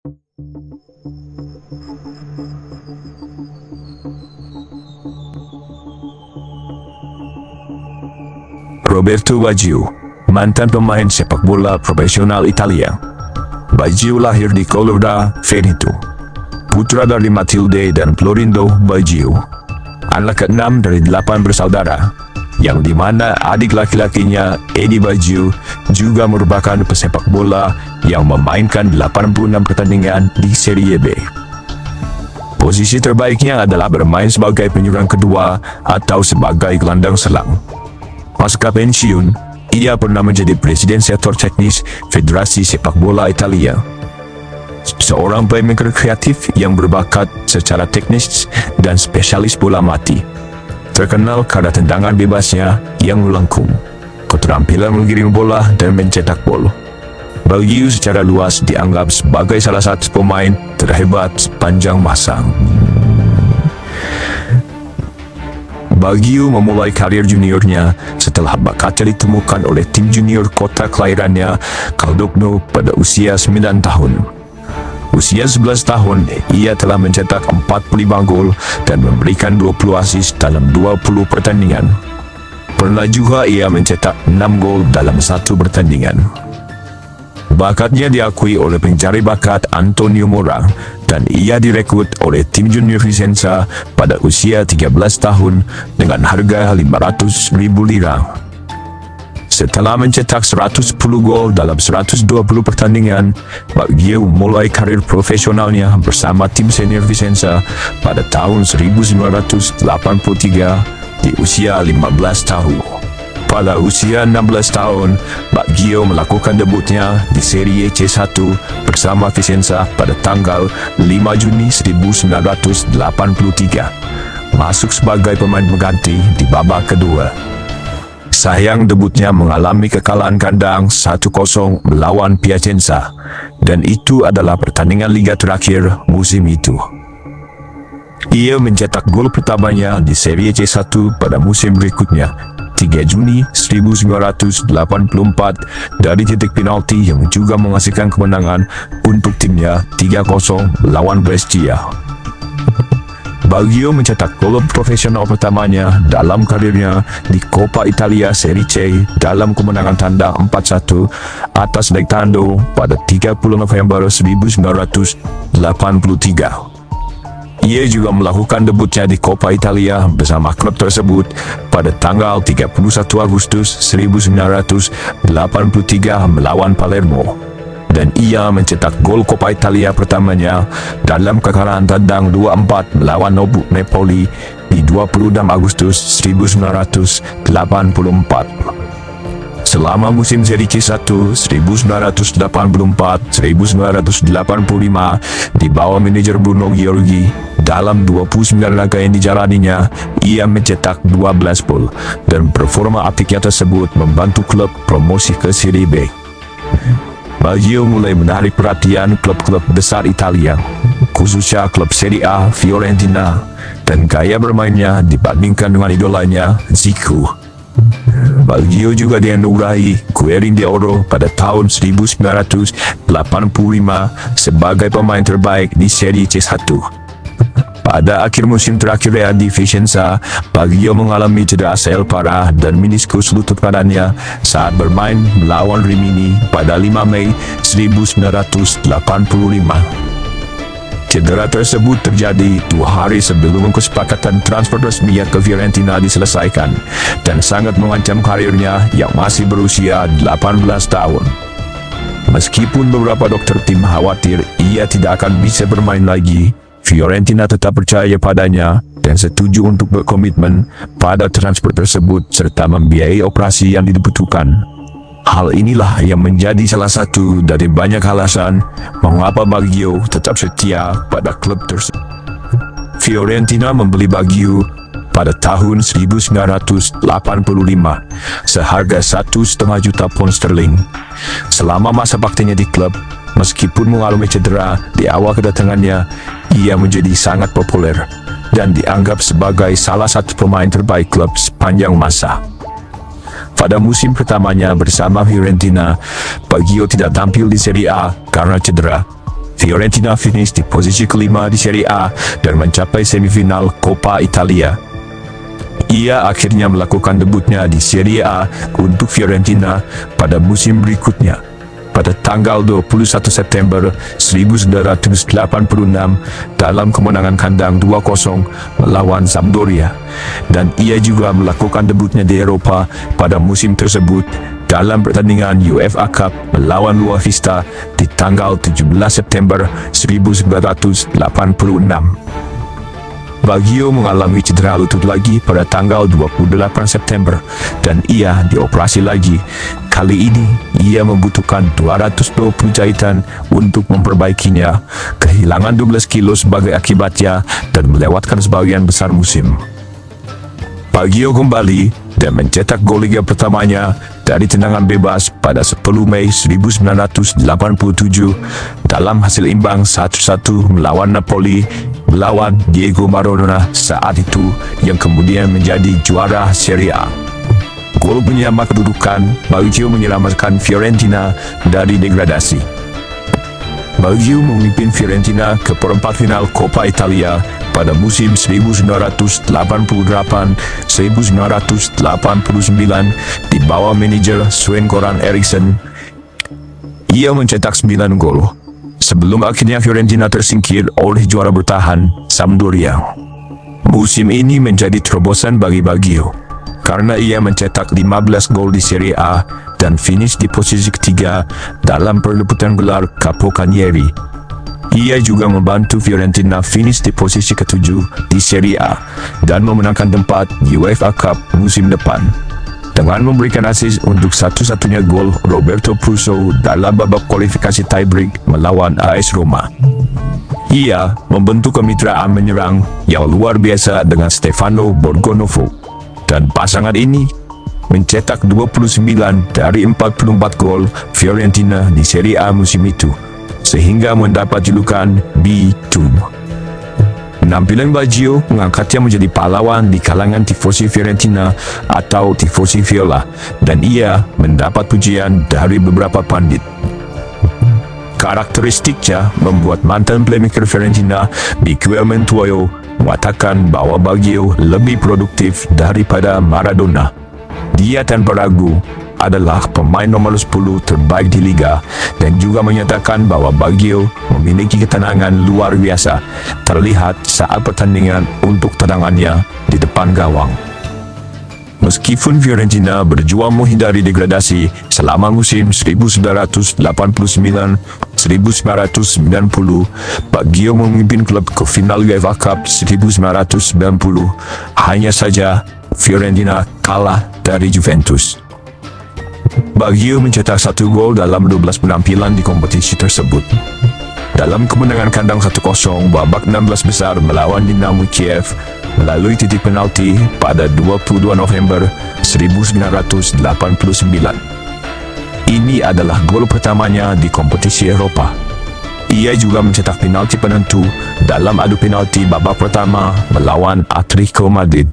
Roberto Baggio, mantan pemain sepak bola profesional Italia. Baggio lahir di Colorado, Veneto. Putra dari Matilde dan Florindo Baggio. Anak ke-6 dari 8 bersaudara, yang dimana adik laki-lakinya, Eddie Baggio, juga merupakan pesepak bola yang memainkan 86 pertandingan di Serie B. Posisi terbaiknya adalah bermain sebagai penyerang kedua atau sebagai gelandang serang. Pasca pensiun, ia pernah menjadi presiden sektor teknis Federasi Sepak Bola Italia. Seorang playmaker kreatif yang berbakat secara teknis dan spesialis bola mati. Terkenal karena tendangan bebasnya yang melengkung, keterampilan menggiring bola dan mencetak gol. Baggio secara luas dianggap sebagai salah satu pemain terhebat sepanjang masa. Baggio memulai karir juniornya setelah bakatnya ditemukan oleh tim junior kota kelahirannya, Caldogno, pada usia 9 tahun. Usia 11 tahun, ia telah mencetak 45 gol dan memberikan 20 assist dalam 20 pertandingan. Pernah juga ia mencetak 6 gol dalam satu pertandingan. Bakatnya diakui oleh pencari bakat Antonio Mora, dan ia direkrut oleh tim junior Vicenza pada usia 13 tahun dengan harga 500.000 lira. Setelah mencetak 110 gol dalam 120 pertandingan, Baggio mulai karir profesionalnya bersama tim senior Vicenza pada tahun 1983 di usia 15 tahun. Pada usia 16 tahun, Baggio melakukan debutnya di Serie C1 bersama Vicenza pada tanggal 5 Juni 1983. Masuk sebagai pemain pengganti di babak kedua. Sayang debutnya mengalami kekalahan kandang 1-0 melawan Piacenza, dan itu adalah pertandingan liga terakhir musim itu. Ia mencetak gol pertamanya di Serie C1 pada musim berikutnya, 3 Juni 1984, dari titik penalti yang juga menghasilkan kemenangan untuk timnya 3-0 melawan Brescia. Baggio mencetak gol profesional pertamanya dalam karirnya di Coppa Italia Serie C dalam kemenangan tanda 4-1 atas Lectando pada 30 November 1983. Ia juga melakukan debutnya di Coppa Italia bersama klub tersebut pada tanggal 31 Agustus 1983 melawan Palermo. Dan ia mencetak gol Coppa Italia pertamanya dalam kekalahan tandang 2-4 melawan Napoli di 26 Agustus 1984. Selama musim Serie C1 1984-1985 di bawah manajer Bruno Giorgi, dalam 29 laga yang dijalaninya, ia mencetak 12 gol, dan performa apiknya tersebut membantu klub promosi ke Serie B. Baggio mulai menarik perhatian klub-klub besar Italia, khususnya klub Serie A Fiorentina, dan gaya bermainnya dibandingkan dengan idolanya Zico. Baggio juga dianugerahi Guerin d'Oro pada tahun 1985 sebagai pemain terbaik di Serie C1. Pada akhir musim terakhirnya di Vicenza, Baggio mengalami cedera ACL parah dan meniskus lutut kanannya saat bermain melawan Rimini pada 5 Mei 1985. Cedera tersebut terjadi 2 hari sebelum kesepakatan transfer resminya ke Fiorentina diselesaikan, dan sangat mengancam karirnya yang masih berusia 18 tahun. Meskipun beberapa dokter tim khawatir ia tidak akan bisa bermain lagi, Fiorentina tetap percaya padanya dan setuju untuk berkomitmen pada transfer tersebut serta membiayai operasi yang dibutuhkan. Hal inilah yang menjadi salah satu dari banyak alasan mengapa Baggio tetap setia pada klub tersebut. Fiorentina membeli Baggio pada tahun 1985 seharga 1,5 juta pound sterling. Selama masa baktinya di klub, meskipun mengalami cedera di awal kedatangannya, ia menjadi sangat populer dan dianggap sebagai salah satu pemain terbaik klub sepanjang masa. Pada musim pertamanya bersama Fiorentina, Baggio tidak tampil di Serie A karena cedera. Fiorentina finish di posisi kelima di Serie A dan mencapai semifinal Coppa Italia. Ia akhirnya melakukan debutnya di Serie A untuk Fiorentina pada musim berikutnya. Pada tanggal 21 September 1986 dalam kemenangan kandang 2-0 melawan Sampdoria, dan ia juga melakukan debutnya di Eropa pada musim tersebut dalam pertandingan UEFA Cup melawan Boavista di tanggal 17 September 1986. Baggio mengalami cedera lutut lagi pada tanggal 28 September dan ia dioperasi lagi. Kali ini ia membutuhkan 220 jahitan untuk memperbaikinya, kehilangan 12 kilo sebagai akibatnya dan melewatkan sebagian besar musim. Baggio kembali dan mencetak gol liga pertamanya dari tendangan bebas pada 10 Mei 1987 dalam hasil imbang 1-1 melawan Napoli melawan Diego Maradona saat itu, yang kemudian menjadi juara Serie A. Gol penyelamat kedudukan Baggio menyelamatkan Fiorentina dari degradasi. Baggio memimpin Fiorentina ke perempat final Coppa Italia pada musim 1988-1989 di bawah manajer Sven-Göran Eriksson. Ia mencetak 9 gol sebelum akhirnya Fiorentina tersingkir oleh juara bertahan Sampdoria. Musim ini menjadi terobosan bagi Baggio karena ia mencetak 15 gol di Serie A dan finish di posisi ketiga dalam perebutan gelar Capocannoniere. Ia juga membantu Fiorentina finish di posisi ketujuh di Serie A dan memenangkan tempat UEFA Cup musim depan dengan memberikan assist untuk satu-satunya gol Roberto Puzo dalam babak kualifikasi tiebreak melawan AS Roma. Ia membentuk kemitraan menyerang yang luar biasa dengan Stefano Borgonovo, dan pasangan ini mencetak 29 dari 44 gol Fiorentina di Serie A musim itu, sehingga mendapat julukan B2. Penampilan Baggio mengangkatnya menjadi pahlawan di kalangan tifosi Fiorentina atau tifosi Viola, dan ia mendapat pujian dari beberapa pandit. Karakteristiknya membuat mantan playmaker Fiorentina Miquel Mentuoio mengatakan bahwa Baggio lebih produktif daripada Maradona. Dia tanpa ragu adalah pemain nomor 10 terbaik di Liga, dan juga menyatakan bahwa Baggio memiliki ketenangan luar biasa terlihat saat pertandingan untuk tendangannya di depan gawang. Meskipun Fiorentina berjuang menghindari degradasi selama musim 1989-1990, Baggio memimpin klub ke final UEFA Cup 1990. Hanya saja Fiorentina kalah dari Juventus. Baggio mencetak 1 gol dalam 12 penampilan di kompetisi tersebut. Dalam kemenangan kandang 1-0 babak 16 besar melawan Dinamo Kiev melalui titik penalti pada 22 November 1989. Ini adalah gol pertamanya di kompetisi Eropa. Ia juga mencetak penalti penentu dalam adu penalti babak pertama melawan Atletico Madrid.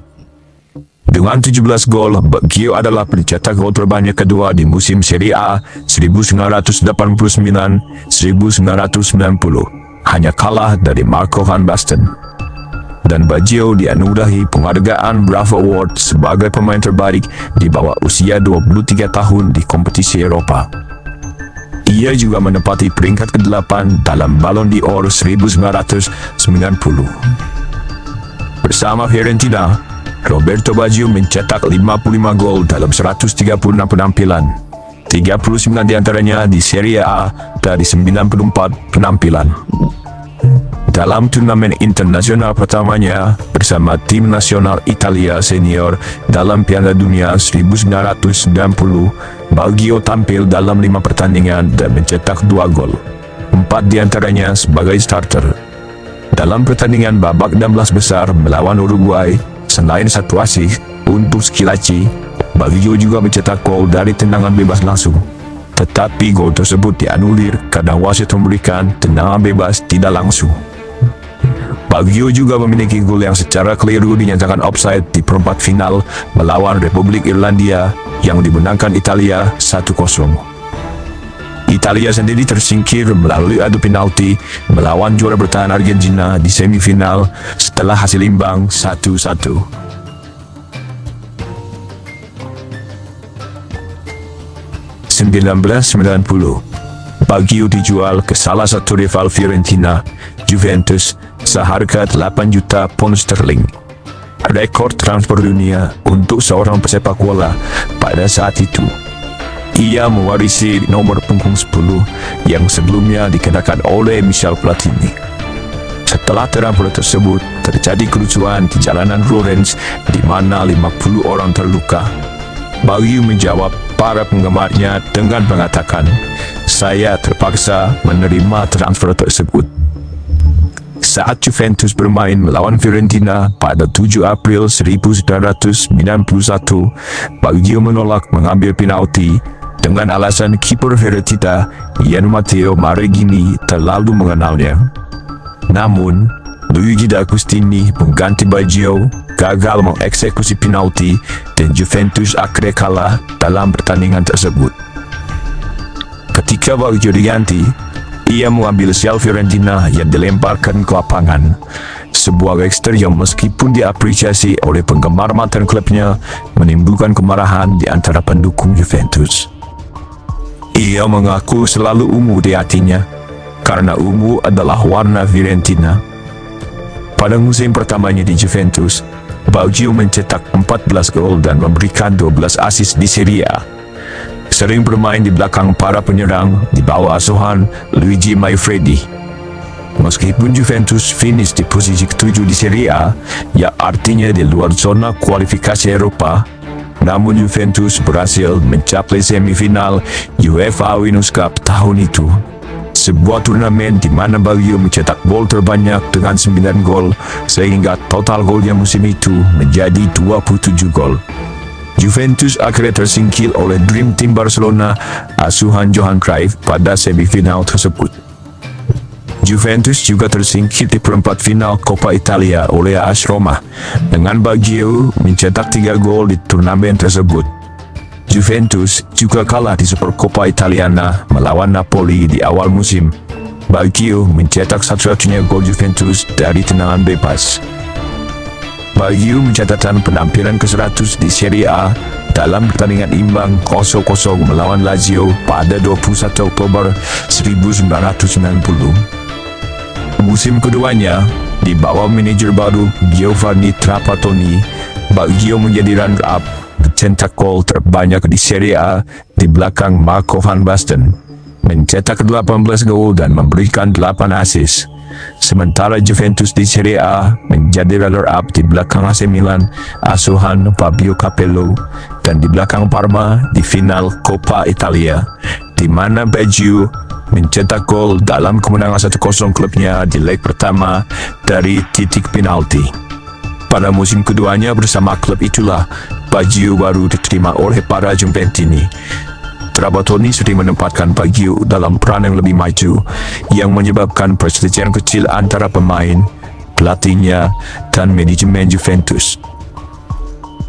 Dengan 17 gol, Baggio adalah pencetak gol terbanyak kedua di musim Serie A 1989-1990, hanya kalah dari Marco van Basten. Dan Baggio dianugerahi penghargaan Bravo Award sebagai pemain terbaik di bawah usia 23 tahun di kompetisi Eropa. Ia juga menempati peringkat ke-8 dalam Ballon d'Or 1990. Bersama Fiorentina, Roberto Baggio mencetak 55 gol dalam 136 penampilan, 39 diantaranya di Serie A dari 94 penampilan. Dalam turnamen internasional pertamanya bersama tim nasional Italia senior dalam Piala Dunia 1990, Baggio tampil dalam 5 pertandingan dan mencetak 2 gol, 4 diantaranya sebagai starter. Dalam pertandingan babak 16 besar melawan Uruguay, selain 1 assist untuk Schillaci, Baggio juga mencetak gol dari tendangan bebas langsung. Tetapi gol tersebut dianulir karena wasit memberikan tendangan bebas tidak langsung. Baggio juga memiliki gol yang secara keliru dinyatakan offside di perempat final melawan Republik Irlandia yang dimenangkan Italia 1-0. Italia sendiri tersingkir melalui adu penalti melawan juara bertahan Argentina di semifinal setelah hasil imbang 1-1. 1990, Baggio dijual ke salah satu rival Fiorentina, Juventus, seharga 8 juta pound sterling. Rekor transfer dunia untuk seorang pesepak bola pada saat itu. Ia mewarisi nomor punggung 10 yang sebelumnya dikenakan oleh Michel Platini. Setelah transfer tersebut, terjadi kerusuhan di jalanan Florence di mana 50 orang terluka. Baggio menjawab para penggemarnya dengan mengatakan, "Saya terpaksa menerima transfer tersebut." Saat Juventus bermain melawan Fiorentina pada 7 April 1991, Baggio menolak mengambil penalti dengan alasan kiper Fiorentina, Gian Matteo Maregini, terlalu mengenalnya. Namun, Luigi D'Agostini pengganti Baggio gagal mengeksekusi penalti dan Juventus akhirnya kalah dalam pertandingan tersebut. Ketika Baggio diganti, ia mengambil sial Fiorentina yang dilemparkan ke lapangan. Sebuah gestur yang meskipun diapresiasi oleh penggemar mantan klubnya menimbulkan kemarahan di antara pendukung Juventus. Ia mengaku selalu ungu di hatinya karena ungu adalah warna Fiorentina. Pada musim pertamanya di Juventus, Baggio mencetak 14 gol dan memberikan 12 assist di Serie A. Sering bermain di belakang para penyerang di bawah asuhan Luigi Manfredi. Meskipun Juventus finish di posisi ke-7 di Serie A, yang artinya di luar zona kualifikasi Eropa, namun Juventus berhasil mencapai semifinal UEFA Winners' Cup tahun itu. Sebuah turnamen di mana Baggio mencetak gol terbanyak dengan 9 gol, sehingga total golnya musim itu menjadi 27 gol. Juventus akhirnya tersingkir oleh Dream Team Barcelona asuhan Johan Cruyff pada semifinal tersebut. Juventus juga tersingkir di perempat final Coppa Italia oleh AS Roma, dengan Baggio mencetak 3 gol di turnamen tersebut. Juventus juga kalah di Supercoppa Italiana melawan Napoli di awal musim. Baggio mencetak satu-satunya gol Juventus dari tendangan bebas. Baggio mencatatkan penampilan ke-100 di Serie A dalam pertandingan imbang 0-0 melawan Lazio pada 21 Oktober 1990. Musim keduanya, di bawah manajer baru Giovanni Trapattoni, Baggio menjadi runner-up mencetak gol terbanyak di Serie A di belakang Marco van Basten, mencetak 18 gol dan memberikan 8 assist. Sementara Juventus di Serie A menjadi runner-up di belakang AC Milan asuhan Fabio Capello dan di belakang Parma di final Coppa Italia, di mana Baggio mencetak gol dalam kemenangan 1-0 klubnya di leg pertama dari titik penalti. Pada musim keduanya bersama klub itulah, Baggio baru diterima oleh para Juventini. Trapattoni sering menempatkan Baggio dalam peran yang lebih maju, yang menyebabkan perselisihan kecil antara pemain, pelatihnya, dan manajemen Juventus.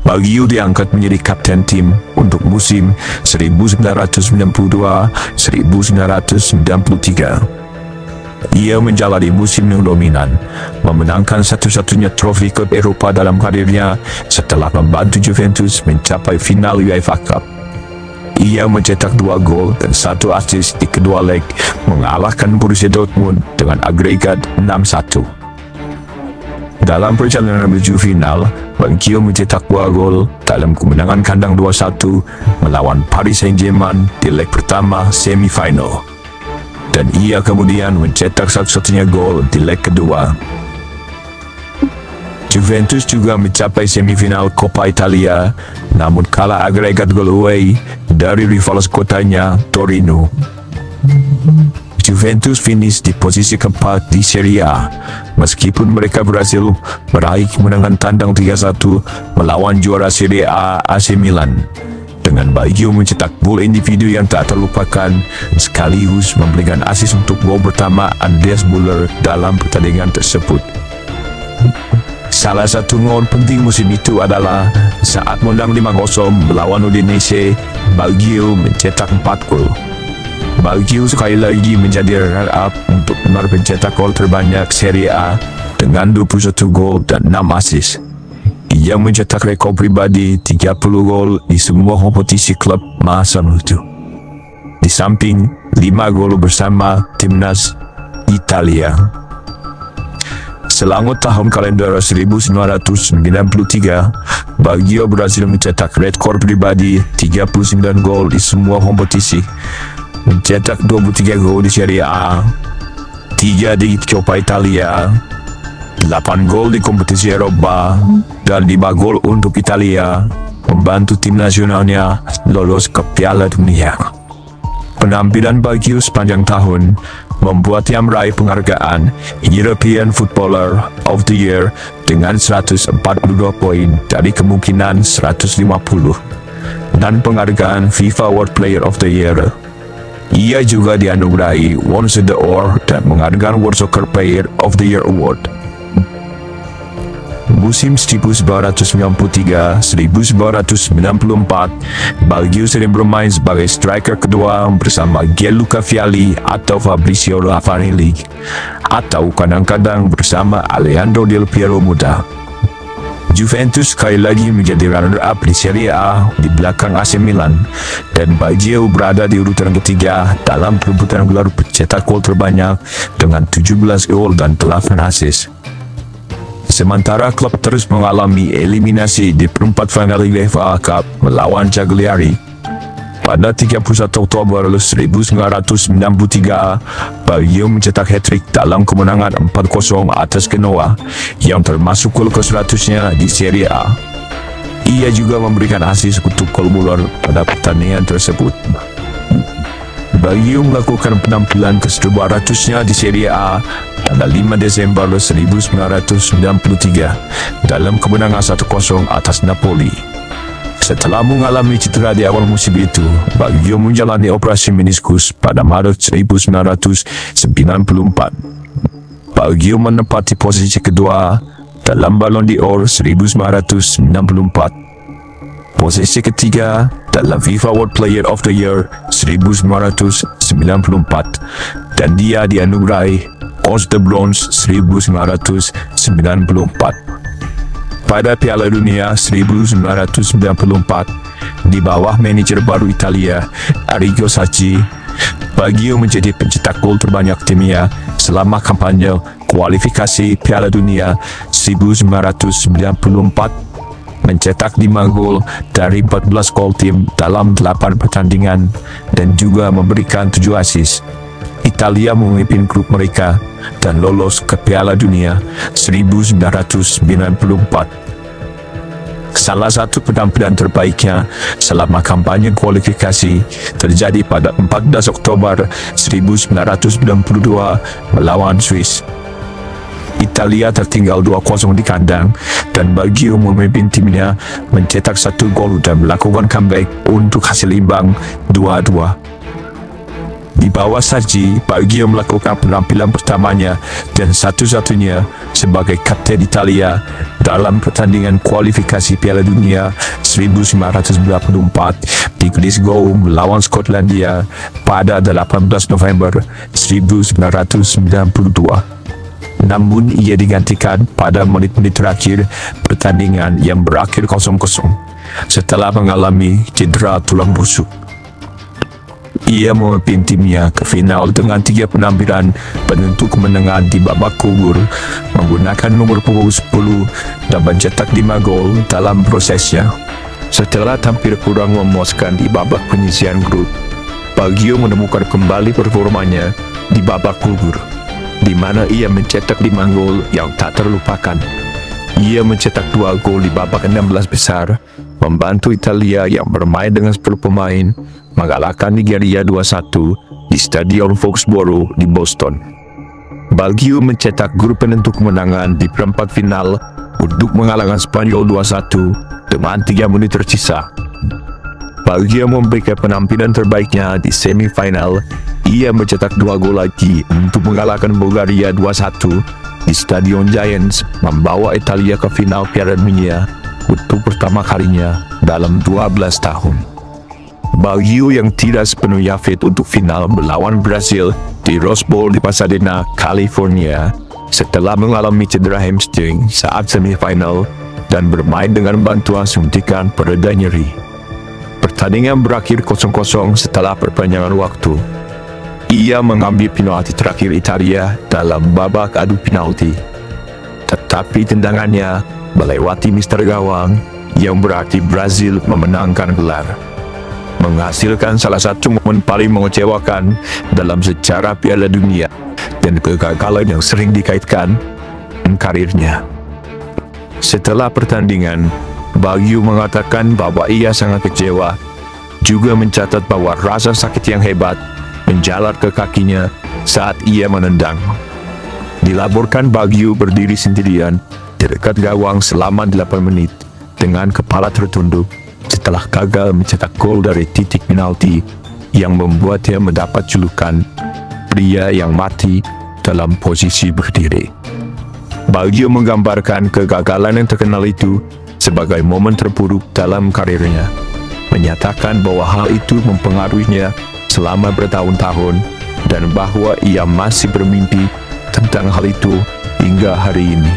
Baggio diangkat menjadi kapten tim untuk musim 1992-1993. Ia menjalani musim yang dominan, memenangkan satu-satunya trofi klub Eropa dalam karirnya setelah membantu Juventus mencapai final UEFA Cup. Ia mencetak 2 gol dan 1 assist di kedua leg, mengalahkan Borussia Dortmund dengan agregat 6-1. Dalam perjalanan menuju final, Baggio mencetak 2 gol dalam kemenangan kandang 2-1 melawan Paris Saint-Germain di leg pertama semifinal. Dan ia kemudian mencetak satu-satunya gol di leg kedua. Juventus juga mencapai semifinal Coppa Italia, namun kalah agregat gol away dari rival kotanya Torino. Juventus finish di posisi keempat di Serie A, meskipun mereka berhasil meraih kemenangan tandang 3-1 melawan juara Serie A AC Milan, dengan Baggio mencetak gol individu yang tak terlupakan, sekaligus memberikan assist untuk gol pertama Andreas Müller dalam pertandingan tersebut. Salah satu momen penting musim itu adalah saat menang 5-0 melawan Udinese, Baggio mencetak 4 gol. Baggio sekali lagi menjadi runner-up untuk mencetak gol terbanyak Serie A dengan 21 gol dan 6 assist. Ia mencetak rekor pribadi 30 gol di semua kompetisi klub masa itu. Di samping 5 gol bersama timnas Italia. Selama tahun kalender 1993, Baggio berhasil mencetak rekor pribadi 39 gol di semua kompetisi, mencetak 23 gol di Serie A, 3 di Coppa Italia, 8 gol di kompetisi Eropa, dan 5 gol untuk Italia, membantu tim nasionalnya lolos ke Piala Dunia. Penampilan Baggio sepanjang tahun membuat ia meraih penghargaan European Footballer of the Year dengan 142 poin dari kemungkinan 150 dan penghargaan FIFA World Player of the Year. Ia juga dianugerahi Ballon d'Or dan penghargaan World Soccer Player of the Year Award. Musim 1993-1994, Baggio sering bermain sebagai striker kedua bersama Gianluca Vialli atau Fabrizio Raffaelli, atau kadang-kadang bersama Alejandro Del Piero muda. Juventus sekali lagi menjadi runner-up di Serie A di belakang AC Milan, dan Baggio berada di urutan ketiga dalam perebutan gelar pencetak gol terbanyak dengan 17 gol dan 8 assist. Sementara klub terus mengalami eliminasi di perempat final UEFA Cup melawan Cagliari. Pada 31 Oktober 1993, Baggio mencetak hat-trick dalam kemenangan 4-0 atas Genoa, yang termasuk gol ke-100-nya di Serie A. Ia juga memberikan assist untuk gol Muller pada pertandingan tersebut. Baggio melakukan penampilan ke-200-nya di Serie A pada 5 Desember 1993 dalam kemenangan 1-0 atas Napoli. Setelah mengalami cedera di awal musim itu, Baggio menjalani operasi meniskus pada Maret 1994. Baggio menempati posisi kedua dalam Ballon d'Or 1994. Posisi ketiga dalam FIFA World Player of the Year 1994, dan dia dianugerahi Os de Bronze 1994. Pada Piala Dunia 1994, di bawah manajer baru Italia, Arrigo Sacchi, Baggio menjadi pencetak gol terbanyak timnya selama kampanye kualifikasi Piala Dunia 1994, mencetak 5 gol dari 14 gol tim dalam 8 pertandingan dan juga memberikan 7 assist. Italia memimpin grup mereka dan lolos ke Piala Dunia 1994. Salah satu penampilan terbaiknya selama kampanye kualifikasi terjadi pada 14 Oktober 1992 melawan Swiss. Italia tertinggal 2-0 di kandang, dan Baggio memimpin timnya mencetak 1 gol dan melakukan comeback untuk hasil imbang 2-2. Di bawah Sacchi, Baggio melakukan penampilan pertamanya dan satu-satunya sebagai kapten Italia dalam pertandingan kualifikasi Piala Dunia 1994 di Glasgow melawan Skotlandia pada 18 November 1992. Namun ia digantikan pada menit-menit terakhir pertandingan yang berakhir 0-0 setelah mengalami cedera tulang rusuk. Ia memimpin timnya ke final dengan 3 penampilan penentu kemenangan di babak gugur, menggunakan nomor punggung 10 dan mencetak 5 gol dalam prosesnya. Setelah tampil kurang memuaskan di babak penyisihan grup, Baggio menemukan kembali performanya di babak gugur, di mana ia mencetak 5 gol yang tak terlupakan. Ia mencetak 2 gol di babak 16 besar, membantu Italia yang bermain dengan 10 pemain mengalahkan Nigeria 2-1 di Stadion Foxborough di Boston. Baggio mencetak gol penentu kemenangan di perempat final untuk mengalahkan Spanyol 2-1 dengan 3 menit tersisa. Baggio memberikan penampilan terbaiknya di semifinal. Ia mencetak 2 gol lagi untuk mengalahkan Bulgaria 2-1 di Stadion Giants, membawa Italia ke final Piala Dunia untuk pertama kalinya dalam 12 tahun. Baggio yang tidak sepenuhnya fit untuk final melawan Brazil di Rose Bowl di Pasadena, California, setelah mengalami cedera hamstring saat semifinal dan bermain dengan bantuan suntikan pereda nyeri. Pertandingan berakhir 0-0 setelah perpanjangan waktu. Ia mengambil penalti terakhir Italia dalam babak adu penalti, tetapi tendangannya melewati mister gawang yang berarti Brazil memenangkan gelar, menghasilkan salah satu momen paling mengecewakan dalam sejarah Piala Dunia dan kegagalan yang sering dikaitkan dengan karirnya. Setelah pertandingan, Baggio mengatakan bahwa ia sangat kecewa, juga mencatat bahwa rasa sakit yang hebat menjalar ke kakinya saat ia menendang. Dilaporkan Baggio berdiri sendirian di dekat gawang selama 8 menit dengan kepala tertunduk setelah gagal mencetak gol dari titik penalti yang membuatnya mendapat julukan pria yang mati dalam posisi berdiri. Baggio menggambarkan kegagalan yang terkenal itu sebagai momen terburuk dalam karirnya, menyatakan bahwa hal itu mempengaruhinya selama bertahun-tahun dan bahwa ia masih bermimpi tentang hal itu hingga hari ini.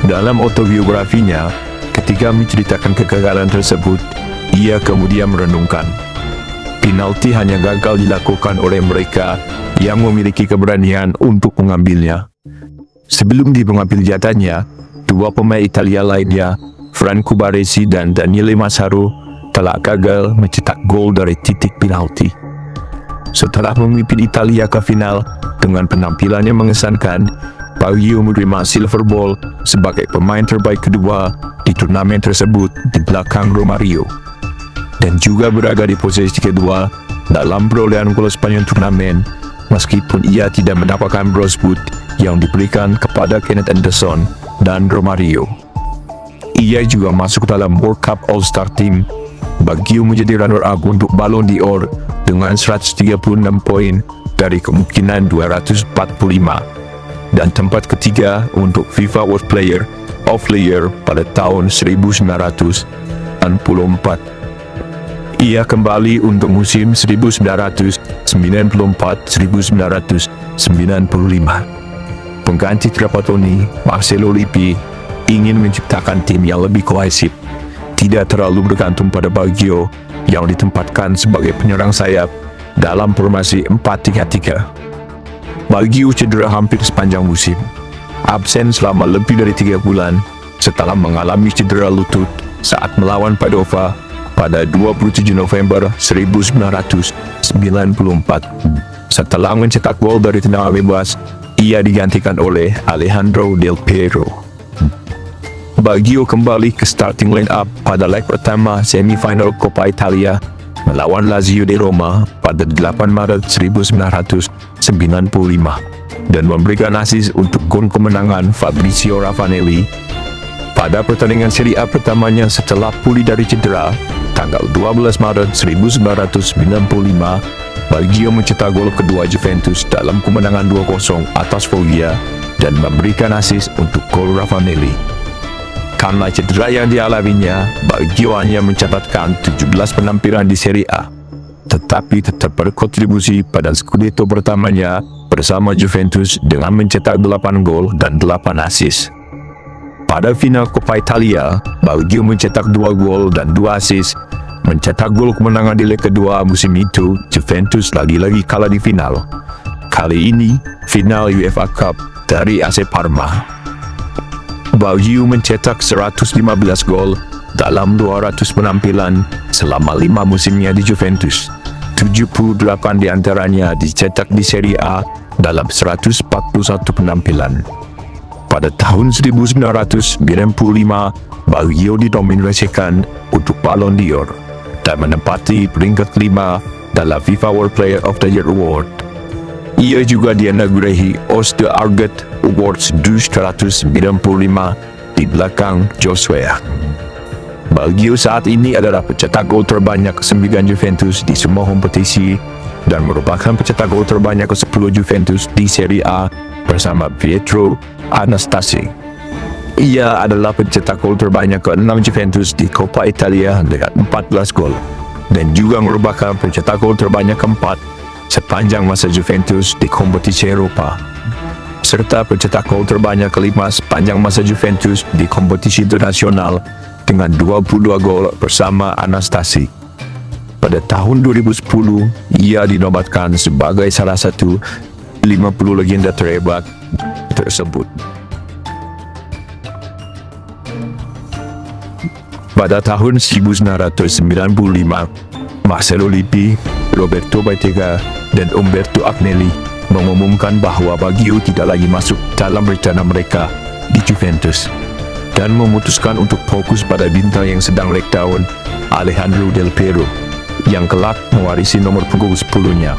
Dalam autobiografinya, ketika menceritakan kegagalan tersebut, ia kemudian merenungkan, penalti hanya gagal dilakukan oleh mereka yang memiliki keberanian untuk mengambilnya. Sebelum dia mengambil jatahnya, dua pemain Italia lainnya, Franco Baresi dan Daniele Massaro, telah gagal mencetak gol dari titik penalti. Setelah memimpin Italia ke final dengan penampilan yang mengesankan, Baggio menerima Silver Ball sebagai pemain terbaik kedua di turnamen tersebut di belakang Romario, dan juga berada di posisi kedua dalam perolehan gol sepanjang turnamen, meskipun ia tidak mendapatkan bronze boot yang diberikan kepada Kenneth Anderson dan Romario. Ia juga masuk dalam World Cup All-Star Team. Baggio menjadi runner-up untuk Ballon d'Or dengan 136 poin dari kemungkinan 245, dan tempat ketiga untuk FIFA World Player of the Year pada tahun 1994. Ia kembali untuk musim 1994-1995. Pengganti Trapattoni, Marcelo Lippi, ingin menciptakan tim yang lebih kohesif, tidak terlalu bergantung pada Baggio yang ditempatkan sebagai penyerang sayap dalam formasi 4-3-3. Baggio cedera hampir sepanjang musim, absen selama lebih dari 3 bulan setelah mengalami cedera lutut saat melawan Padova pada 27 November 1994. Setelah mencetak gol dari tendangan bebas, ia digantikan oleh Alejandro Del Piero. Baggio kembali ke starting line-up pada leg pertama semifinal Coppa Italia melawan Lazio di Roma pada 8 Maret 1995 dan memberikan assist untuk gol kemenangan Fabrizio Ravanelli. Pada pertandingan Serie A pertamanya setelah pulih dari cedera, tanggal 12 Maret 1995, Baggio mencetak gol kedua Juventus dalam kemenangan 2-0 atas Foggia dan memberikan assist untuk gol Ravanelli. Karena cedera yang dialaminya, Baggio hanya mencatatkan 17 penampilan di Serie A, tetapi tetap berkontribusi pada Scudetto pertamanya bersama Juventus dengan mencetak 8 gol dan 8 assist. Pada final Coppa Italia, Baggio mencetak 2 gol dan 2 assist. Mencetak gol kemenangan di leg kedua musim itu, Juventus lagi-lagi kalah di final. Kali ini, final UEFA Cup dari AC Parma. Baggio mencetak 115 gol dalam 200 penampilan selama 5 musimnya di Juventus. 78 diantaranya dicetak di Serie A dalam 141 penampilan. Pada tahun 1995, Baggio dinominasikan untuk Ballon d'Or dan menempati peringkat 5 dalam FIFA World Player of the Year Award. Ia juga dianugerahi Oscar Arget Awards 195 di belakang Joshua. Baggio saat ini adalah pencetak gol terbanyak ke-9 Juventus di semua kompetisi dan merupakan pencetak gol terbanyak ke-10 Juventus di Serie A bersama Pietro Anastasi. Ia adalah pencetak gol terbanyak ke-6 Juventus di Coppa Italia dengan 14 gol. dan juga merupakan pencetak gol terbanyak keempat sepanjang masa Juventus di kompetisi Eropa, serta pencetak gol terbanyak kelima sepanjang masa Juventus di kompetisi internasional dengan 22 gol bersama Anastasi. Pada tahun 2010, ia dinobatkan sebagai salah satu 50 legenda terhebat tersebut. Pada tahun 1995, Marcelo Lippi, Roberto Bettega, dan Umberto Agnelli mengumumkan bahwa Baggio tidak lagi masuk dalam rencana mereka di Juventus dan memutuskan untuk fokus pada bintang yang sedang breakdown, Alejandro Del Piero, yang kelak mewarisi nomor punggung 10-nya.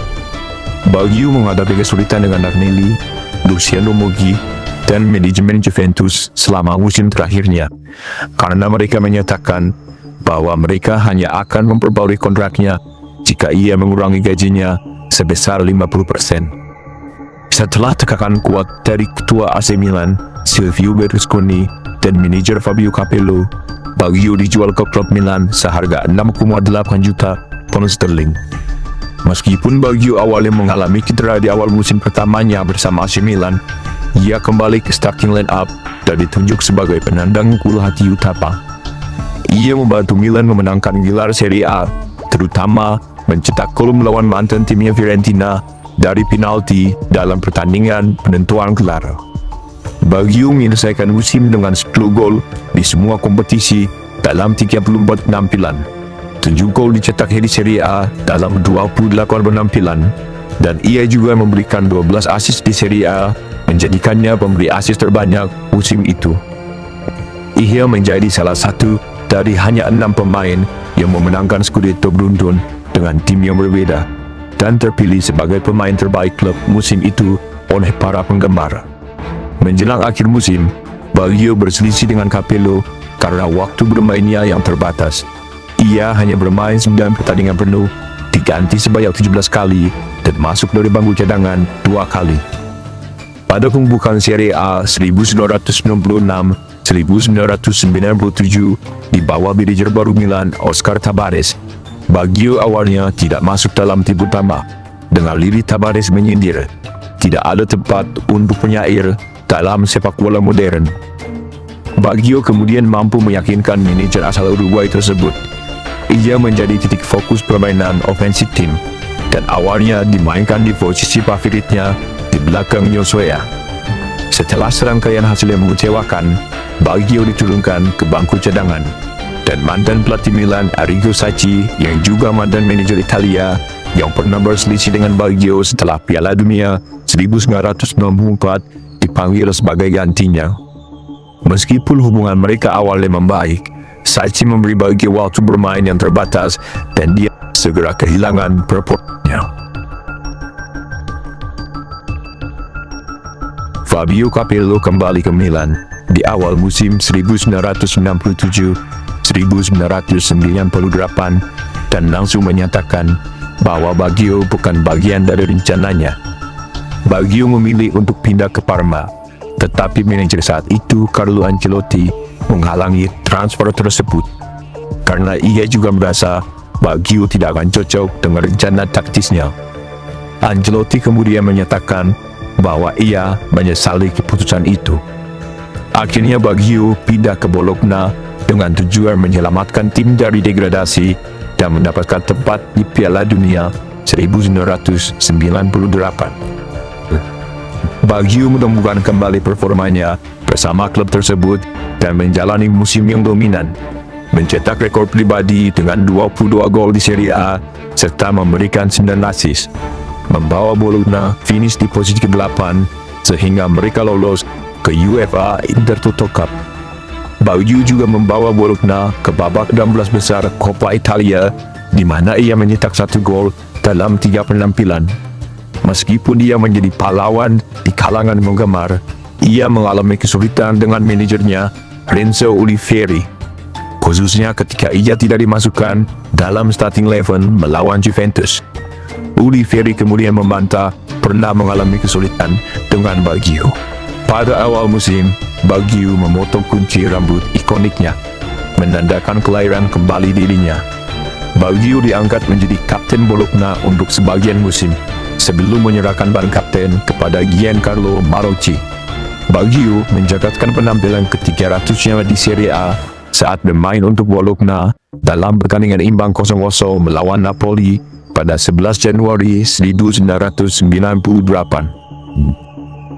Baggio menghadapi kesulitan dengan Agnelli, Luciano Moggi, dan manajemen Juventus selama musim terakhirnya, karena mereka menyatakan bahwa mereka hanya akan memperbarui kontraknya jika ia mengurangi gajinya sebesar 50%. Setelah tekanan kuat dari ketua AC Milan, Silvio Berlusconi, dan manajer Fabio Capello, Baggio dijual ke klub Milan seharga 6,8 juta pound sterling. Meskipun Baggio awalnya mengalami cedera di awal musim pertamanya bersama AC Milan, ia kembali ke starting line-up dan ditunjuk sebagai penandang gol hati utama. Ia membantu Milan memenangkan gelar Serie A, terutama mencetak gol melawan mantan timnya Fiorentina dari penalti dalam pertandingan penentuan gelar. Baggio menyelesaikan musim dengan 10 gol di semua kompetisi dalam 34 penampilan. 7 gol dicetak di Serie A dalam 28 penampilan, dan ia juga memberikan 12 assist di Serie A, menjadikannya pemberi assist terbanyak musim itu. Ia menjadi salah satu dari hanya 6 pemain yang memenangkan Scudetto beruntun dengan tim yang berbeda, dan terpilih sebagai pemain terbaik klub musim itu oleh para penggemar. Menjelang akhir musim, Baggio berselisih dengan Capello karena waktu bermainnya yang terbatas. Ia hanya bermain 9 pertandingan penuh, diganti sebanyak 17 kali, dan masuk dari bangku cadangan 2 kali. Pada pembukaan Serie A 1996-1997 di bawah manajer baru Milan, Oscar Tabares, Baggio awalnya tidak masuk dalam tim utama. Dengan lirik Tabares menyindir, tidak ada tempat untuk penyair dalam sepak bola modern. Baggio kemudian mampu meyakinkan manajer asal Uruguay tersebut. Ia menjadi titik fokus permainan ofensif tim, dan awalnya dimainkan di posisi favoritnya di belakang Joshua. Setelah serangkaian hasil yang mengecewakan, Baggio diturunkan ke bangku cadangan, dan mantan pelatih Milan Arrigo Sacchi, yang juga mantan manajer Italia yang pernah berselisih dengan Baggio setelah Piala Dunia 1964, dipanggil sebagai gantinya. Meskipun hubungan mereka awalnya membaik, Sacchi memberi Baggio waktu bermain yang terbatas dan dia segera kehilangan performanya. Fabio Capello kembali ke Milan di awal musim 1997-1998 dan langsung menyatakan bahwa Baggio bukan bagian dari rencananya. Baggio memilih untuk pindah ke Parma, tetapi manajer saat itu Carlo Ancelotti menghalangi transfer tersebut karena ia juga merasa Baggio tidak akan cocok dengan rencana taktisnya. Ancelotti kemudian menyatakan bahwa ia menyesali keputusan itu. Akhirnya Baggio pindah ke Bologna dengan tujuan menyelamatkan tim dari degradasi dan mendapatkan tempat di Piala Dunia 1998. Baggio menemukan kembali performanya bersama klub tersebut dan menjalani musim yang dominan, mencetak rekor pribadi dengan 22 gol di Serie A serta memberikan 9 assist, membawa Bologna finish di posisi ke-8 sehingga mereka lolos ke UEFA Intertoto Cup. Baggio juga membawa Bologna ke babak 16 besar Coppa Italia, di mana ia mencetak 1 gol dalam 3 penampilan. Meskipun dia menjadi pahlawan di kalangan penggemar, ia mengalami kesulitan dengan manajernya Renzo Olivieri, khususnya ketika ia tidak dimasukkan dalam starting 11 melawan Juventus. Olivieri kemudian membantah pernah mengalami kesulitan dengan Baggio. Pada awal musim, Baggio memotong kunci rambut ikoniknya, menandakan kelahiran kembali dirinya. Baggio diangkat menjadi kapten Bologna untuk sebagian musim, sebelum menyerahkan ban kapten kepada Giancarlo Marocci. Baggio mencatatkan penampilan ke-300-nya di Serie A saat bermain untuk Bologna dalam pertandingan imbang 0-0 melawan Napoli pada 11 Januari 1998.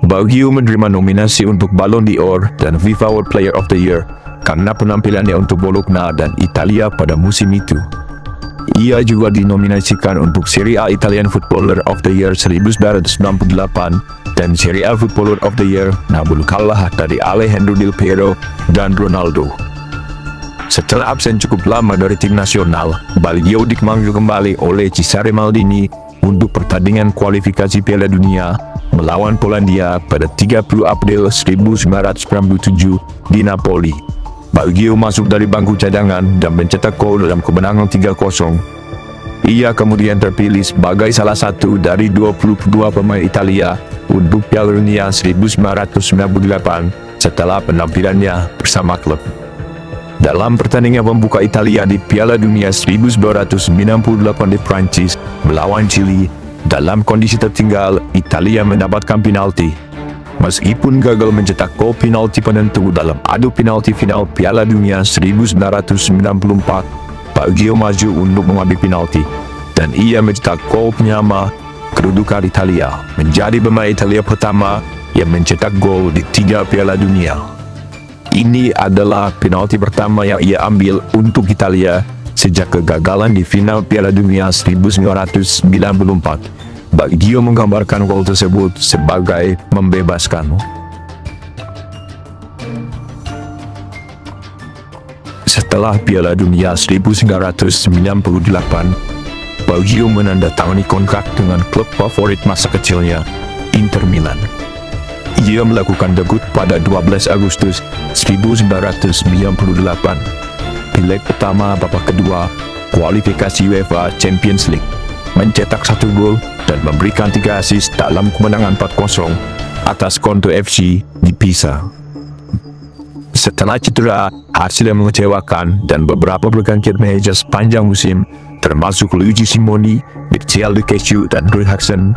Baggio menerima nominasi untuk Ballon d'Or dan FIFA World Player of the Year karena penampilannya untuk Bologna dan Italia pada musim itu. Ia juga dinominasikan untuk Serie A Italian Footballer of the Year 1998 dan Serie A Footballer of the Year, namun kalah dari Alejandro Del Piero dan Ronaldo. Setelah absen cukup lama dari tim nasional, Baggio dipanggil kembali oleh Cesare Maldini untuk pertandingan kualifikasi Piala Dunia melawan Polandia pada 30 April 1997 di Napoli. Baggio masuk dari bangku cadangan dan mencetak gol dalam kemenangan 3-0. Ia kemudian terpilih sebagai salah satu dari 22 pemain Italia untuk Piala Dunia 1998 setelah penampilannya bersama klub. Dalam pertandingan pembuka Italia di Piala Dunia 1998 di Prancis melawan Chili, dalam kondisi tertinggal, Italia mendapatkan penalti. Meskipun gagal mencetak gol penalti penentu dalam adu penalti final Piala Dunia 1994, Baggio maju untuk mengambil penalti, dan ia mencetak gol penyama kedudukan Italia, menjadi pemain Italia pertama yang mencetak gol di 3 Piala Dunia. Ini adalah penalti pertama yang ia ambil untuk Italia sejak kegagalan di final Piala Dunia 1994. Baggio menggambarkan gol tersebut sebagai membebaskan. Setelah Piala Dunia 1998, Baggio menandatangani kontrak dengan klub favorit masa kecilnya, Inter Milan. Ia melakukan debut pada 12 Agustus 1998. Leg pertama babak kedua kualifikasi UEFA Champions League, mencetak 1 gol dan memberikan 3 assist dalam kemenangan 4-0 atas Conte FC di Pisa. Setelah cedera, hasil yang mengecewakan dan beberapa pergantian manajer sepanjang musim, termasuk Luigi Simoni, Michel De Ketju, dan Roy Hodgson,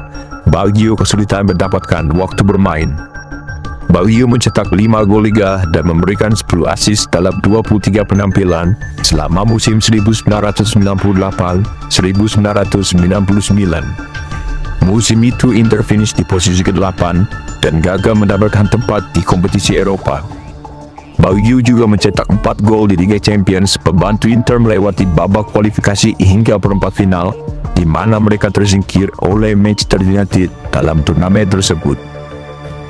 Baggio kesulitan mendapatkan waktu bermain. Baggio mencetak 5 gol liga dan memberikan 10 assist dalam 23 penampilan selama musim 1998-1999. Musim itu Inter finish di posisi ke-8 dan gagal mendapatkan tempat di kompetisi Eropa. Baggio juga mencetak 4 gol di Liga Champions, membantu Inter melewati babak kualifikasi hingga perempat final, di mana mereka tersingkir oleh Manchester United dalam turnamen tersebut.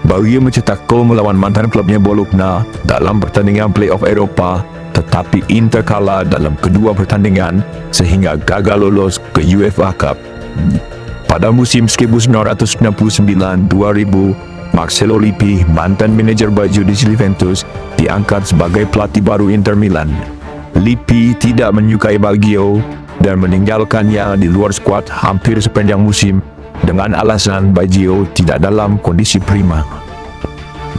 Baggio mencetak gol melawan mantan klubnya Bologna dalam pertandingan playoff Eropa, tetapi Inter kalah dalam kedua pertandingan sehingga gagal lolos ke UEFA Cup. Pada musim 1999-2000, Marcelo Lippi, mantan manajer Baggio di Juventus, diangkat sebagai pelatih baru Inter Milan. Lippi tidak menyukai Baggio dan meninggalkannya di luar skuad hampir sepanjang musim dengan alasan Baggio tidak dalam kondisi prima.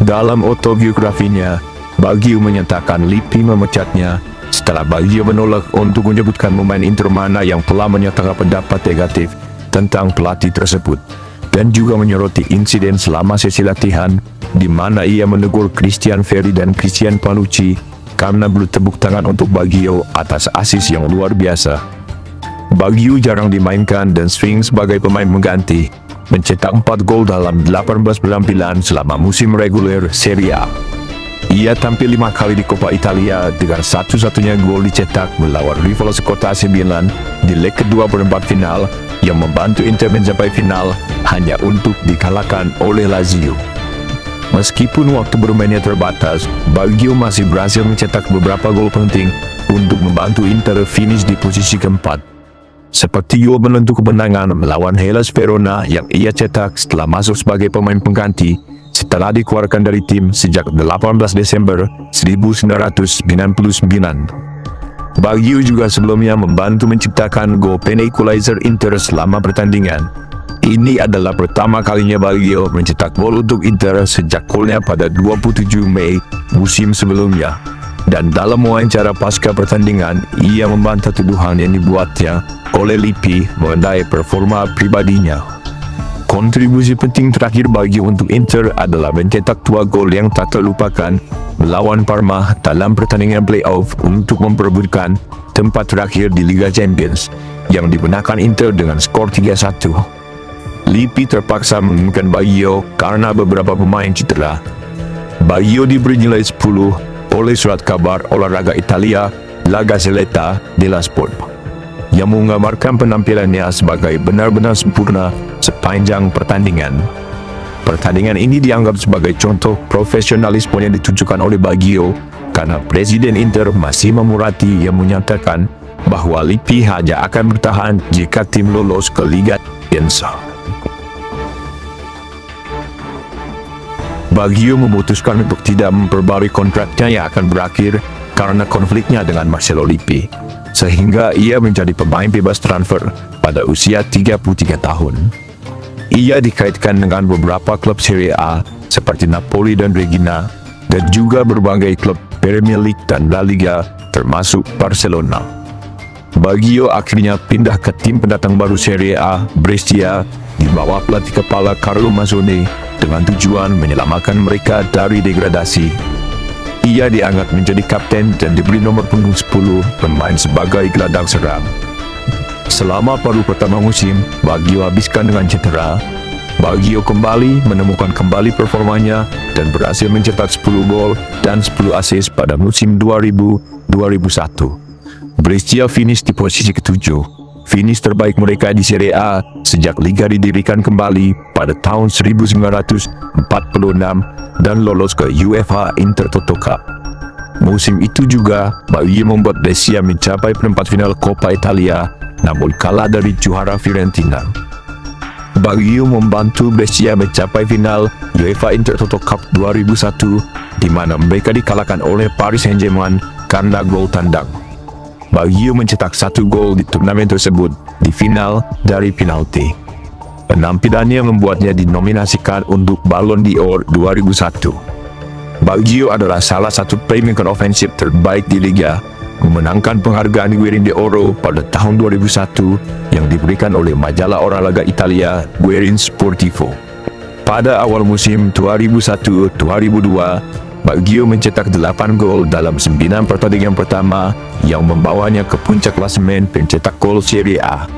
Dalam autobiografinya, Baggio menyatakan Lippi memecatnya setelah Baggio menolak untuk menyebutkan pemain Inter mana yang telah menyatakan pendapat negatif tentang pelatih tersebut, dan juga menyoroti insiden selama sesi latihan di mana ia menegur Christian Vieri dan Christian Panucci karena belum tepuk tangan untuk Baggio atas asis yang luar biasa. Baggio jarang dimainkan dan sering sebagai pemain mengganti, mencetak 4 gol dalam 18 penampilan selama musim reguler Serie A. Ia tampil 5 kali di Coppa Italia dengan satu-satunya gol dicetak melawan rival sekota AC Milan di leg kedua perempat final yang membantu Inter mencapai final hanya untuk dikalahkan oleh Lazio. Meskipun waktu bermainnya terbatas, Baggio masih berhasil mencetak beberapa gol penting untuk membantu Inter finish di posisi keempat. Seperti gol penentu kemenangan melawan Hellas Verona yang ia cetak setelah masuk sebagai pemain pengganti setelah dikeluarkan dari tim sejak 18 Desember 1999. Baggio juga sebelumnya membantu menciptakan gol pen equalizer Inter selama pertandingan. Ini adalah pertama kalinya Baggio mencetak gol untuk Inter sejak golnya pada 27 Mei musim sebelumnya. Dan dalam wawancara pasca pertandingan, ia membantah tuduhan yang dibuatnya oleh Lippi mengenai performa pribadinya. Kontribusi penting terakhir bagi untuk Inter adalah mencetak 2 gol yang tak terlupakan melawan Parma dalam pertandingan playoff untuk memperebutkan tempat terakhir di Liga Champions yang dimenangkan Inter dengan skor 3-1. Lippi terpaksa menginginkan Baggio karena beberapa pemain cedera. Baggio diberi nilai 10 oleh surat kabar olahraga Italia La Gazzetta dello Sport yang menggambarkan penampilannya sebagai benar-benar sempurna sepanjang pertandingan. Pertandingan ini dianggap sebagai contoh profesionalisme yang ditunjukkan oleh Baggio karena Presiden Inter masih memurati yang menyatakan bahwa Lippi hanya akan bertahan jika tim lolos ke Liga Champions. Baggio memutuskan untuk tidak memperbarui kontraknya yang akan berakhir karena konfliknya dengan Marcello Lippi, sehingga ia menjadi pemain bebas transfer pada usia 33 tahun. Ia dikaitkan dengan beberapa klub Serie A seperti Napoli dan Reggina, dan juga berbagai klub Premier League dan La Liga termasuk Barcelona. Baggio akhirnya pindah ke tim pendatang baru Serie A, Brescia, di bawah pelatih kepala Carlo Mazzone dengan tujuan menyelamatkan mereka dari degradasi. Ia diangkat menjadi kapten dan diberi nomor punggung 10 bermain sebagai gelandang serang. Selama paruh pertama musim, Baggio habiskan dengan cedera. Baggio kembali menemukan kembali performanya dan berhasil mencetak 10 gol dan 10 assist pada musim 2000-2001. Brescia finish di posisi ke-7. Finish terbaik mereka di Serie A sejak Liga didirikan kembali pada tahun 1946 dan lolos ke UEFA Intertoto Cup. Musim itu juga, Baggio membuat Brescia mencapai perempat final Coppa Italia, namun kalah dari juara Fiorentina. Baggio membantu Brescia mencapai final UEFA Intertoto Cup 2001, di mana mereka dikalahkan oleh Paris Saint-Germain karena gol tandang. Baggio mencetak 1 gol di turnamen tersebut di final dari penalti. Penampilannya membuatnya dinominasikan untuk Ballon d'Or 2001. Baggio adalah salah satu playmaker ofensif terbaik di Liga, memenangkan penghargaan Guerin d'Oro pada tahun 2001 yang diberikan oleh majalah olahraga Italia Guerin Sportivo. Pada awal musim 2001-2002, Baggio mencetak 8 gol dalam 9 pertandingan pertama yang membawanya ke puncak klasemen pencetak gol Serie A.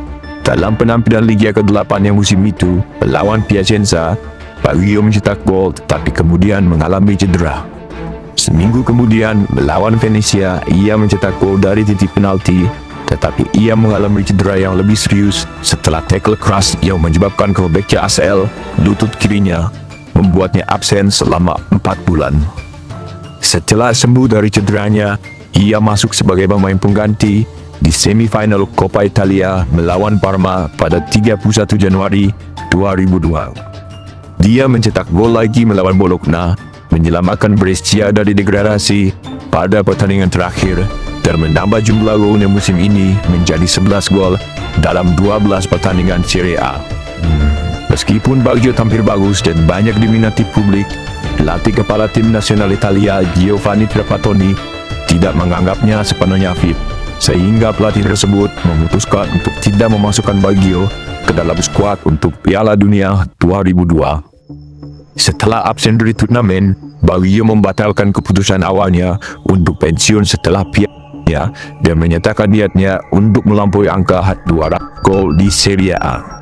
Dalam penampilan Liga ke-8 yang musim itu melawan Piacenza, Baggio mencetak gol tetapi kemudian mengalami cedera. Seminggu kemudian melawan Venezia, ia mencetak gol dari titik penalti, tetapi ia mengalami cedera yang lebih serius setelah tackle keras yang menyebabkan robeknya ACL lutut kirinya, membuatnya absen selama 4 bulan. Setelah sembuh dari cederanya, ia masuk sebagai pemain pengganti di semifinal Coppa Italia melawan Parma pada 31 Januari 2002. Dia mencetak gol lagi melawan Bologna, menyelamatkan Brescia dari degradasi pada pertandingan terakhir, dan menambah jumlah golnya musim ini menjadi 11 gol dalam 12 pertandingan Serie A. Meskipun Baggio tampil bagus dan banyak diminati publik, pelatih kepala tim nasional Italia Giovanni Trapattoni tidak menganggapnya sepenuhnya fit, sehingga pelatih tersebut memutuskan untuk tidak memasukkan Baggio ke dalam skuad untuk Piala Dunia 2002. Setelah absen dari turnamen, Baggio membatalkan keputusan awalnya untuk pensiun setelah piala dan menyatakan niatnya untuk melampaui angka 200 gol di Serie A.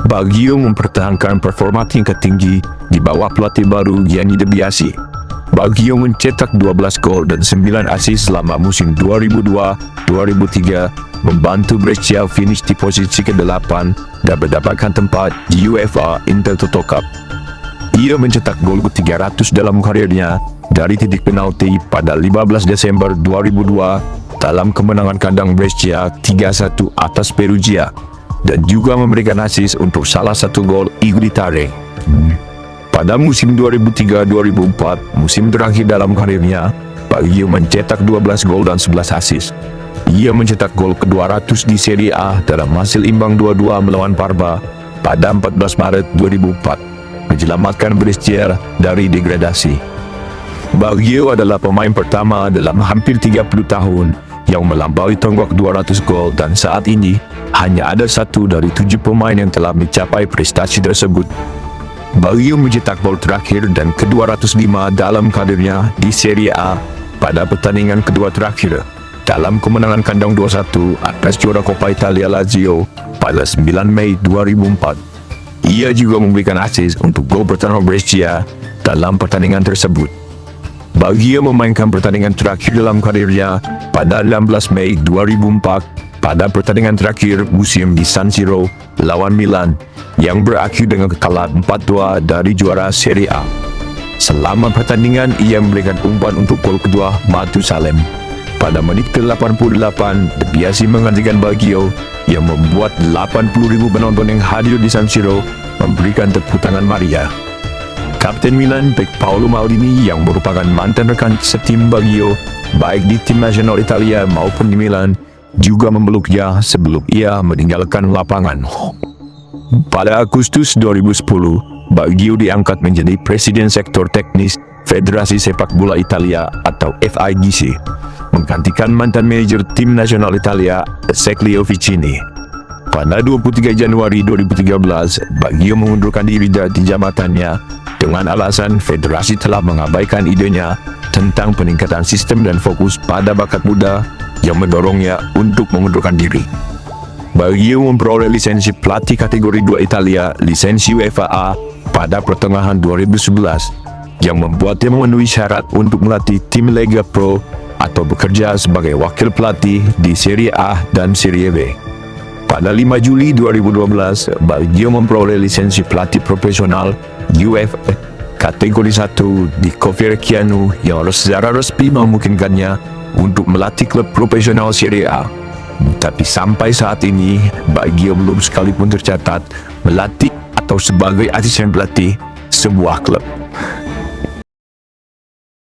Baggio mempertahankan performa tingkat tinggi di bawah pelatih baru Gianni De Biasi. Baggio mencetak 12 gol dan 9 assist selama musim 2002-2003, membantu Brescia finish di posisi ke-8 dan mendapatkan tempat di UEFA Intertoto Cup. Ia mencetak gol ke-300 dalam karirnya dari titik penalti pada 15 Desember 2002 dalam kemenangan kandang Brescia 3-1 atas Perugia, dan juga memberikan assist untuk salah satu gol Iguitare. Pada musim 2003-2004, musim terakhir dalam karirnya, Baggio mencetak 12 gol dan 11 assist. Ia mencetak gol ke-200 di Serie A dalam hasil imbang 2-2 melawan Parma pada 14 Maret 2004, menyelamatkan Brescia dari degradasi. Baggio adalah pemain pertama dalam hampir 30 tahun yang melampaui tonggak 200 gol dan saat ini hanya ada 1 dari 7 pemain yang telah mencapai prestasi tersebut. Baggio mencetak gol terakhir dan ke-205 dalam karirnya di Serie A pada pertandingan kedua terakhir dalam kemenangan kandang 2-1 atas juara Coppa Italia Lazio pada 9 Mei 2004. Ia juga memberikan assist untuk gol pertama Brescia dalam pertandingan tersebut. Baggio memainkan pertandingan terakhir dalam karirnya pada 16 Mei 2004 pada pertandingan terakhir musim di San Siro lawan Milan yang berakhir dengan kekalahan 4-2 dari juara Serie A. Selama pertandingan, ia memberikan umpan untuk gol kedua Matusalem. Pada menit ke-88, De Biasi menggantikan Baggio yang membuat 80.000 penonton yang hadir di San Siro memberikan tepuk tangan Maria. Kapten Milan, Pek Paolo Maldini yang merupakan mantan rekan setim Baggio, baik di tim nasional Italia maupun di Milan, juga memeluknya sebelum ia meninggalkan lapangan. Pada Agustus 2010, Baggio diangkat menjadi Presiden Sektor Teknis Federasi Sepak Bola Italia atau FIGC, menggantikan mantan manajer tim nasional Italia, Seclio Vicini. Pada 23 Januari 2013, Baggio mengundurkan diri dari jabatannya dengan alasan federasi telah mengabaikan idenya tentang peningkatan sistem dan fokus pada bakat muda yang mendorongnya untuk mengundurkan diri. Baggio memperoleh lisensi pelatih kategori 2 Italia, lisensi UEFA A, pada pertengahan 2011, yang membuatnya memenuhi syarat untuk melatih tim Lega Pro atau bekerja sebagai wakil pelatih di Serie A dan Serie B. Pada 5 Juli 2012, Baggio memperoleh lisensi pelatih profesional UEFA kategori 1 di Coverciano yang secara resmi memungkinkannya untuk melatih klub profesional Serie A. Tapi sampai saat ini, Baggio belum sekalipun tercatat melatih atau sebagai asisten pelatih sebuah klub.